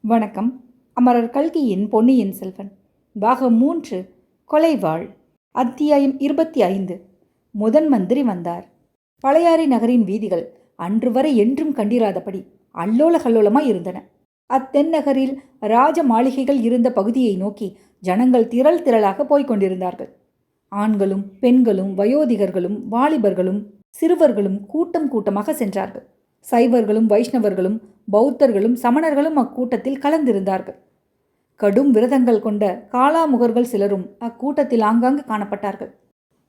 வணக்கம். அமரர் கல்கியின் பொன்னியின் செல்வன் பாகம் 3 கொலைவாள். அத்தியாயம் 25. முதன் மந்திரி வந்தார். பழையாறை நகரின் வீதிகள் அன்று வரை என்றும் கண்டிராதபடி அல்லோல கல்லோலமாய் இருந்தன. அத்தென்னகரில் ராஜ மாளிகைகள் இருந்த பகுதியை நோக்கி ஜனங்கள் திரள் திரளாக போய்க் கொண்டிருந்தார்கள். ஆண்களும் பெண்களும் வயோதிகர்களும் வாலிபர்களும் சிறுவர்களும் கூட்டம் கூட்டமாக சென்றார்கள். சைவர்களும் வைஷ்ணவர்களும் பௌத்தர்களும் சமணர்களும் அக்கூட்டத்தில் கலந்திருந்தார்கள். கடும் விரதங்கள் கொண்ட காளாமுகர்கள் சிலரும் அக்கூட்டத்தில் ஆங்காங்கு காணப்பட்டார்கள்.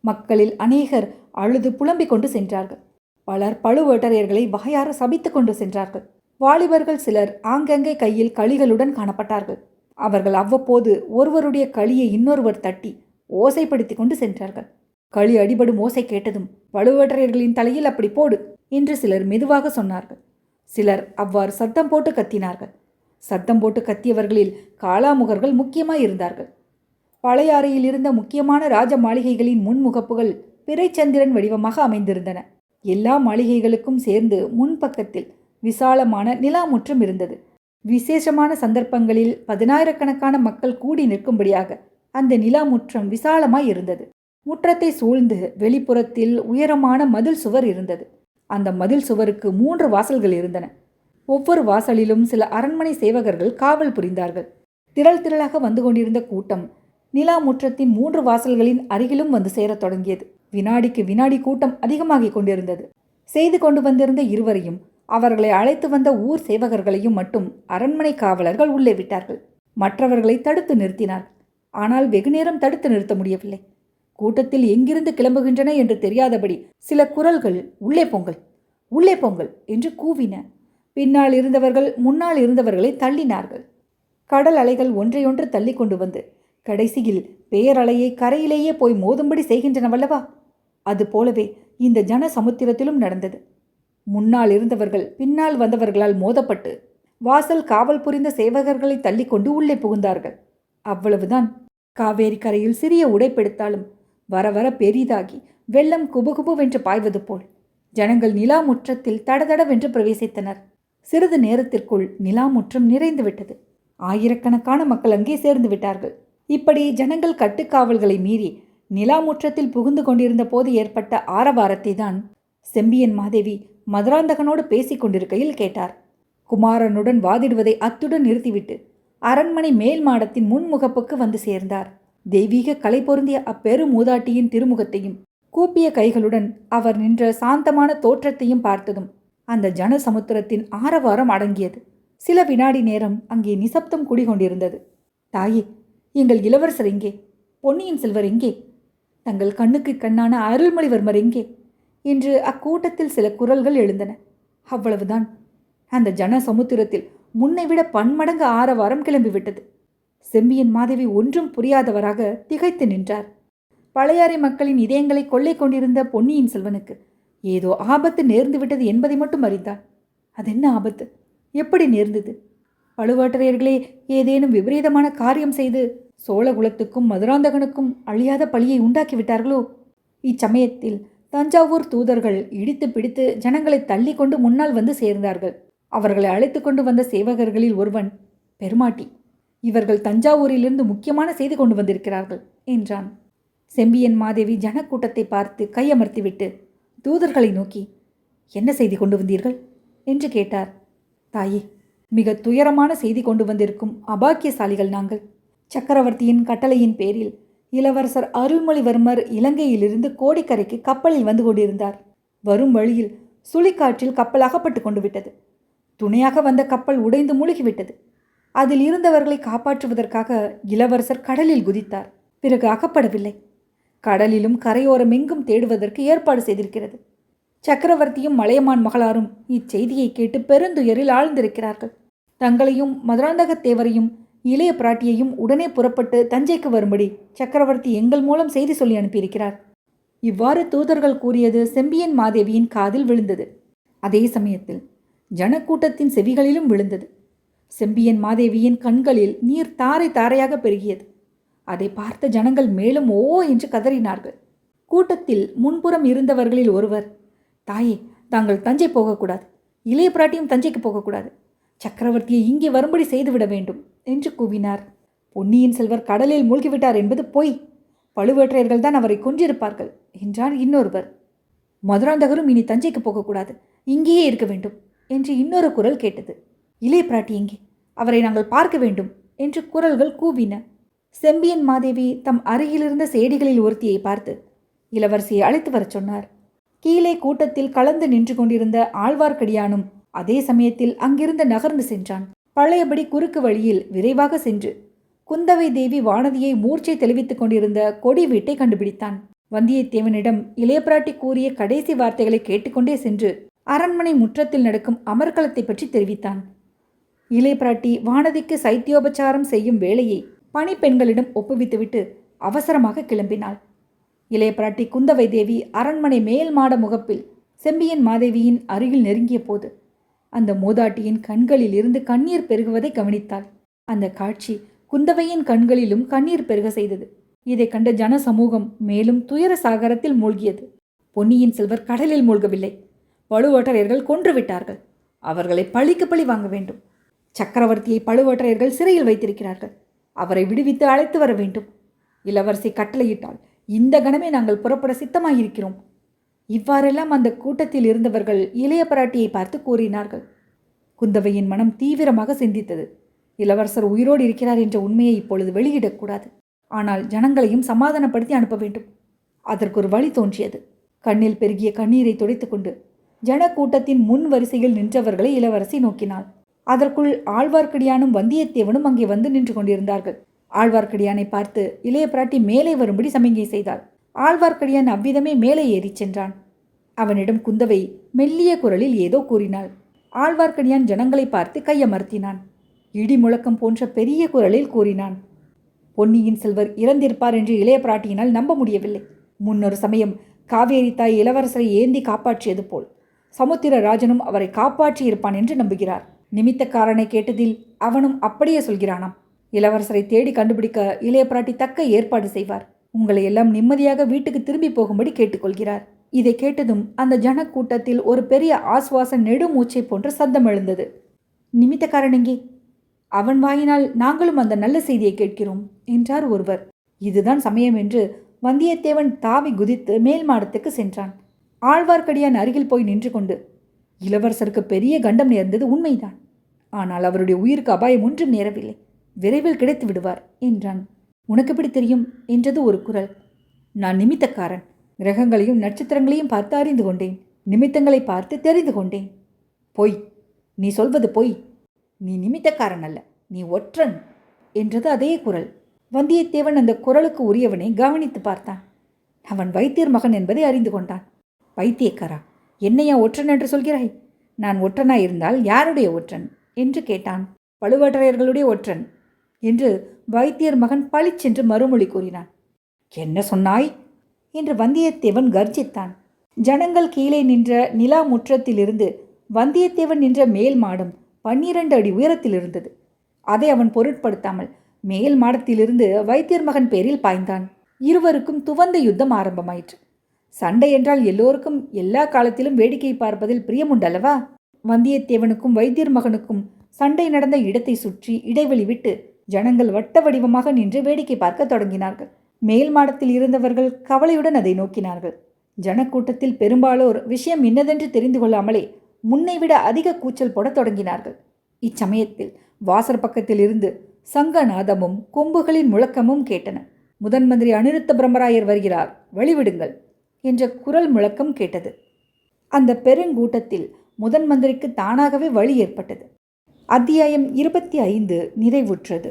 மக்களில் அநேகர் அழுது புலம்பிக் கொண்டு சென்றார்கள். பலர் பழுவேட்டரையர்களை வகையார சபித்து கொண்டு சென்றார்கள். வாலிபர்கள் சிலர் ஆங்கங்கே கையில் களிகளுடன் காணப்பட்டார்கள். அவர்கள் அவ்வப்போது ஒருவருடைய களியை இன்னொருவர் தட்டி ஓசைப்படுத்தி கொண்டு சென்றார்கள். களி அடிபடும் ஓசை கேட்டதும் பழுவேட்டரையர்களின் தலையில் அப்படி போடு என்று சிலர் மெதுவாக சொன்னார்கள். சிலர் அவ்வாறு சத்தம் போட்டு கத்தினார்கள். சத்தம் போட்டு கத்தியவர்களில் காளாமுகர்கள் முக்கியமாய் இருந்தார்கள். பழையாறையில் இருந்த முக்கியமான ராஜ மாளிகைகளின் முன்முகப்புகள் பிறைச்சந்திரன் வடிவமாக அமைந்திருந்தன. எல்லா மாளிகைகளுக்கும் சேர்ந்து முன்பக்கத்தில் விசாலமான நிலாமுற்றம் இருந்தது. விசேஷமான சந்தர்ப்பங்களில் 10,000கணக்கான மக்கள் கூடி நிற்கும்படியாக அந்த நிலாமுற்றம் விசாலமாய் இருந்தது. முற்றத்தை சூழ்ந்து வெளிப்புறத்தில் உயரமான மதில் சுவர் இருந்தது. அந்த மதில் சுவருக்கு 3 வாசல்கள் இருந்தன. ஒவ்வொரு வாசலிலும் சில அரண்மனை சேவகர்கள் காவல் புரிந்தார்கள். திரள் திரளாக வந்து கொண்டிருந்த கூட்டம் நிலா முற்றத்தின் 3 வாசல்களின் அருகிலும் வந்து சேரத் தொடங்கியது. வினாடிக்கு வினாடி கூட்டம் அதிகமாகிக் கொண்டிருந்தது. செய்து கொண்டு வந்திருந்த இருவரையும் அவர்களை அழைத்து வந்த ஊர் சேவகர்களையும் மட்டும் அரண்மனை காவலர்கள் உள்ளே விட்டார்கள். மற்றவர்களை தடுத்து நிறுத்தினார். ஆனால் வெகுநேரம் தடுத்து நிறுத்த முடியவில்லை. கூட்டத்தில் எங்கிருந்து கிளம்புகின்றன என்று தெரியாதபடி சில குரல்கள் உள்ளே போங்கள், உள்ளே போங்கள் என்று கூவின. பின்னால் இருந்தவர்கள் முன்னால் இருந்தவர்களை தள்ளினார்கள். கடல் அலைகள் ஒன்றையொன்று தள்ளி கொண்டு வந்து கடைசியில் பேரலையை கரையிலேயே போய் மோதும்படி செய்கின்றனவல்லவா? அதுபோலவே இந்த ஜன சமுத்திரத்திலும் நடந்தது. முன்னால் இருந்தவர்கள் பின்னால் வந்தவர்களால் மோதப்பட்டு வாசல் காவல் புரிந்த சேவகர்களை தள்ளி கொண்டு உள்ளே புகுந்தார்கள். அவ்வளவுதான். காவேரி கரையில் சிறிய உடைப்பெடுத்தாலும் வர வர பெரிதாகி வெள்ளம் குபுகுபுவென்று பாய்வது போல் ஜனங்கள் நிலா முற்றத்தில் தடதடவென்று பிரவேசித்தனர். சிறிது நேரத்திற்குள் நிலா முற்றம் நிறைந்து விட்டது. ஆயிரக்கணக்கான மக்கள் அங்கே சேர்ந்து விட்டார்கள். இப்படி ஜனங்கள் கட்டுக்காவல்களை மீறி நிலா முற்றத்தில் புகுந்து கொண்டிருந்த போது ஏற்பட்ட ஆரவாரத்தை தான் செம்பியன் மாதேவி மதுராந்தகனோடு பேசிக் கொண்டிருக்கையில் கேட்டார். குமாரனுடன் வாதிடுவதை அத்துடன் நிறுத்திவிட்டு அரண்மனை மேல் மாடத்தின் முன்முகப்புக்கு வந்து சேர்ந்தார். தெய்வீக கலை பொருந்திய அப்பெரு மூதாட்டியின் திருமுகத்தையும் கூப்பிய கைகளுடன் அவர் நின்ற சாந்தமான தோற்றத்தையும் பார்த்ததும் அந்த ஜன சமுத்திரத்தின் ஆரவாரம் அடங்கியது. சில வினாடி நேரம் அங்கே நிசப்தம் குடிகொண்டிருந்தது. தாயே, எங்கள் இளவரசர் எங்கே? பொன்னியின் செல்வர் எங்கே? தங்கள் கண்ணுக்கு கண்ணான அருள்மொழிவர்மர் எங்கே என்று அக்கூட்டத்தில் சில குரல்கள் எழுந்தன. அவ்வளவுதான். அந்த ஜன சமுத்திரத்தில் முன்னைவிட பன்மடங்கு ஆரவாரம் கிளம்பிவிட்டது. செம்பியன் மாதேவி ஒன்றும் புரியாதவராக திகைத்து நின்றார். பழையாறை மக்களின் இதயங்களை கொள்ளை கொண்டிருந்த பொன்னியின் செல்வனுக்கு ஏதோ ஆபத்து நேர்ந்து விட்டது என்பதை மட்டும் அறிந்தார். அதென்ன ஆபத்து? எப்படி நேர்ந்தது? பழுவேட்டரையர்களே ஏதேனும் விபரீதமான காரியம் செய்து சோழகுலத்துக்கும் மதுராந்தகனுக்கும் அழியாத பழியை உண்டாக்கிவிட்டார்களோ? இச்சமயத்தில் தஞ்சாவூர் தூதர்கள் இடித்து பிடித்து ஜனங்களை தள்ளி கொண்டு முன்னால் வந்து சேர்ந்தார்கள். அவர்களை அழைத்து கொண்டு வந்த சேவகர்களில் ஒருவன், பெருமாட்டி, இவர்கள் தஞ்சாவூரிலிருந்து முக்கியமான செய்தி கொண்டு வந்திருக்கிறார்கள் என்றான். செம்பியன் மாதேவி ஜனக்கூட்டத்தை பார்த்து கையமர்த்திவிட்டு தூதர்களை நோக்கி, என்ன செய்தி கொண்டு வந்தீர்கள் என்று கேட்டார். தாயே, மிக துயரமான செய்தி கொண்டு வந்திருக்கும் அபாக்கியசாலிகள் நாங்கள். சக்கரவர்த்தியின் கட்டளையின் பேரில் இளவரசர் அருள்மொழிவர்மர் இலங்கையிலிருந்து கோடிக்கரைக்கு கப்பலில் வந்து கொண்டிருந்தார். வரும் வழியில் சுழிக்காற்றில் கப்பல் அகப்பட்டு கொண்டு விட்டது. துணையாக வந்த கப்பல் உடைந்து மூழ்கிவிட்டது. அதில் இருந்தவர்களை காப்பாற்றுவதற்காக இளவரசர் கடலில் குதித்தார். பிறகு அகப்படவில்லை. கடலிலும் கரையோரம் எங்கும் தேடுவதற்கு ஏற்பாடு செய்திருக்கிறது. சக்கரவர்த்தியும் மலையமான் மகளாரும் இச்செய்தியை கேட்டு பெருந்துயரில் ஆழ்ந்திருக்கிறார்கள். தங்களையும் மதுராந்தகத்தேவரையும் இளைய பிராட்டியையும் உடனே புறப்பட்டு தஞ்சைக்கு வரும்படி சக்கரவர்த்தி எங்கள் மூலம் செய்தி சொல்லி அனுப்பியிருக்கிறார். இவ்வாறு தூதர்கள் கூறியது செம்பியன் மாதேவியின் காதில் விழுந்தது. அதே சமயத்தில் ஜனக்கூட்டத்தின் செவிகளிலும் விழுந்தது. செம்பியன் மாதேவியின் கண்களில் நீர் தாரை தாரையாக பெருகியது. அதை பார்த்த ஜனங்கள் மேலும் ஓ என்று கதறினார்கள். கூட்டத்தில் முன்புறம் இருந்தவர்களில் ஒருவர், தாயே, தாங்கள் தஞ்சை போகக்கூடாது. இளைய பிராட்டியும் தஞ்சைக்கு போகக்கூடாது. சக்கரவர்த்தியை இங்கே வரும்படி செய்துவிட வேண்டும் என்று கூவினார். பொன்னியின் செல்வர் கடலில் மூழ்கிவிட்டார் என்பது பொய். பழுவேற்றையர்கள் தான் அவரை கொன்றிருப்பார்கள் என்றார் இன்னொருவர். மதுராந்தகரும் இனி தஞ்சைக்கு போகக்கூடாது, இங்கேயே இருக்க வேண்டும் என்று இன்னொரு குரல் கேட்டது. இளைய பிராட்டி எங்கே? அவரை நாங்கள் பார்க்க வேண்டும் என்று குரல்கள் கூவின. செம்பியன் மாதேவி தம் அருகிலிருந்த சேடிகளில் ஒருத்தியை பார்த்து இளவரசியை அழைத்து வரச் சொன்னார். கீழே கூட்டத்தில் கலந்து நின்று கொண்டிருந்த ஆழ்வார்க்கடியானும் அதே சமயத்தில் அங்கிருந்து நகர்ந்து சென்றான். பழையபடி குறுக்கு வழியில் விரைவாக சென்று குந்தவை தேவி வானதியை மூர்ச்சை தெளிவித்துக் கொண்டிருந்த கொடி வீட்டை கண்டுபிடித்தான். வந்தியத்தேவனிடம் இளையபிராட்டி கூறிய கடைசி வார்த்தைகளை கேட்டுக்கொண்டே சென்று அரண்மனை முற்றத்தில் நடக்கும் அமர்க்களத்தை பற்றி தெரிவித்தான். இளையபிராட்டி வானதிக்கு சைத்தியோபச்சாரம் செய்யும் வேலையை பணிப்பெண்களிடம் ஒப்புவித்துவிட்டு அவசரமாக கிளம்பினாள். இளையபிராட்டி குந்தவை தேவி அரண்மனை மேல் மாட முகப்பில் செம்பியன் மாதேவியின் அருகில் நெருங்கிய போது அந்த மூதாட்டியின் கண்களில் இருந்து கண்ணீர் பெருகுவதை கவனித்தாள். அந்த காட்சி குந்தவையின் கண்களிலும் கண்ணீர் பெருக செய்தது. இதை கண்ட ஜன சமூகம் மேலும் துயர சாகரத்தில் மூழ்கியது. பொன்னியின் செல்வர் கடலில் மூழ்கவில்லை, பழுவேட்டரையர்கள் கொன்றுவிட்டார்கள். அவர்களை பழிக்கு பழி வாங்க வேண்டும். சக்கரவர்த்தியை பழுவேட்டரையர்கள் சிறையில் வைத்திருக்கிறார்கள். அவரை விடுவித்து அழைத்து வர வேண்டும். இளவரசி கட்டளையிட்டால் இந்த கணமே நாங்கள் புறப்பட சித்தமாயிருக்கிறோம். இவ்வாறெல்லாம் அந்த கூட்டத்தில் இருந்தவர்கள் இளைய பிராட்டியை பார்த்து கூறினார்கள். குந்தவையின் மனம் தீவிரமாக சிந்தித்தது. இளவரசர் உயிரோடு இருக்கிறார் என்ற உண்மையை இப்பொழுது வெளியிடக்கூடாது. ஆனால் ஜனங்களையும் சமாதானப்படுத்தி அனுப்ப வேண்டும். அதற்கு ஒரு வழி தோன்றியது. கண்ணில் பெருகிய கண்ணீரை துடைத்துக்கொண்டு ஜனக்கூட்டத்தின் முன் வரிசையில் நின்றவர்களை இளவரசி நோக்கினாள். அதற்குள் ஆழ்வார்க்கடியானும் வந்தியத்தேவனும் அங்கே வந்து நின்று கொண்டிருந்தார்கள். ஆழ்வார்க்கடியானை பார்த்து இளைய பிராட்டி மேலே வரும்படி சமிகை செய்தாள். ஆழ்வார்க்கடியான் அவ்விதமே மேலே ஏறிச் சென்றான். அவனிடம் குந்தவை மெல்லிய குரலில் ஏதோ கூறினாள். ஆழ்வார்க்கடியான் ஜனங்களை பார்த்து கையமர்த்தினான். இடி முழக்கம் போன்ற பெரிய குரலில் கூறினான். பொன்னியின் செல்வர் இறந்திருப்பார் என்று இளைய பிராட்டியினால் நம்ப முடியவில்லை. முன்னொரு சமயம் காவேரி தாய் இளவரசரை ஏந்தி காப்பாற்றியது போல் சமுத்திரராஜனும் அவரை காப்பாற்றி இருப்பான் என்று நம்புகிறார். நிமித்தக்காரனை கேட்டதில் அவனும் அப்படியே சொல்கிறானாம். இளவரசரை தேடி கண்டுபிடிக்க இளைய பிராட்டி தக்க ஏற்பாடு செய்வார். உங்களை எல்லாம் நிம்மதியாக வீட்டுக்கு திரும்பி போகும்படி கேட்டுக்கொள்கிறார். இதை கேட்டதும் அந்த ஜனக்கூட்டத்தில் ஒரு பெரிய ஆசுவாச நெடுமூச்சை போன்ற சத்தம் எழுந்தது. நிமித்தக்காரன் எங்கே? அவன் வாயினால் நாங்களும் அந்த நல்ல செய்தியை கேட்கிறோம் என்றார் ஒருவர். இதுதான் சமயம் என்று வந்தியத்தேவன் தாவி குதித்து மேல் மாடத்துக்கு சென்றான். ஆழ்வார்க்கடியான் அருகில் போய் நின்று கொண்டு இளவரசருக்கு பெரிய கண்டம் நேர்ந்தது உண்மைதான். ஆனால் அவருடைய உயிருக்கு அபாயம் ஒன்றும் நேரவில்லை. விரைவில் கிடைத்து விடுவார் என்றான். உனக்கு எப்படி தெரியும் என்றது ஒரு குரல். நான் நிமித்தக்காரன். கிரகங்களையும் நட்சத்திரங்களையும் பார்த்து அறிந்து கொண்டேன். நிமித்தங்களை பார்த்து தெரிந்து கொண்டேன். பொய், நீ சொல்வது பொய். நீ நிமித்தக்காரன் அல்ல, நீ ஒற்றன் என்றது அதே குரல். வந்தியத்தேவன் அந்த குரலுக்கு உரியவனை கவனித்து பார்த்தான். அவன் வைத்தியர் மகன் என்பதை அறிந்து கொண்டான். பைத்தியக்காரா, என்னையா ஒற்றன் என்று சொல்கிறாய்? நான் ஒற்றனாயிருந்தால் யாருடைய ஒற்றன் என்று கேட்டான். பழுவேட்டரையர்களுடைய ஒற்றன் என்று வைத்தியர் மகன் பளிச்சென்று மறுமொழி கூறினான். என்ன சொன்னாய் என்று வந்தியத்தேவன் கர்ஜித்தான். ஜனங்கள் கீழே நின்ற நிலா முற்றத்திலிருந்து வந்தியத்தேவன் நின்ற மேல் மாடம் 12 அடி உயரத்தில் இருந்தது. அதை அவன் பொருட்படுத்தாமல் மேல் மாடத்திலிருந்து வைத்தியர் மகன் பேரில் பாய்ந்தான். இருவருக்கும் துவந்த யுத்தம் ஆரம்பமாயிற்று. சண்டை என்றால் எல்லோருக்கும் எல்லா காலத்திலும் வேடிக்கை பார்ப்பதில் பிரியமுண்டல்லவா? வந்தியத்தேவனுக்கும் வைத்தியர் மகனுக்கும் சண்டை நடந்த இடத்தை சுற்றி இடைவெளி விட்டு ஜனங்கள் வட்ட வடிவமாக நின்று வேடிக்கை பார்க்க தொடங்கினார்கள். மேல் மாடத்தில் இருந்தவர்கள் கவலையுடன் அதை நோக்கினார்கள். ஜனக்கூட்டத்தில் பெரும்பாலோர் விஷயம் இன்னதென்று தெரிந்து கொள்ளாமலே முன்னைவிட அதிக கூச்சல் போட தொடங்கினார்கள். இச்சமயத்தில் வாசற் பக்கத்தில் இருந்து சங்கநாதமும் கொம்புகளின் முழக்கமும் கேட்டன. முதன் மந்திரி அநிருத்த பிரம்மராயர் வருகிறார், வழிவிடுங்கள் என்ற குரல் முழக்கம் கேட்டது. அந்த பெருங்கூட்டத்தில் முதன் மந்திரிக்கு தானாகவே வழி ஏற்பட்டது. அத்தியாயம் 25 நிறைவுற்றது.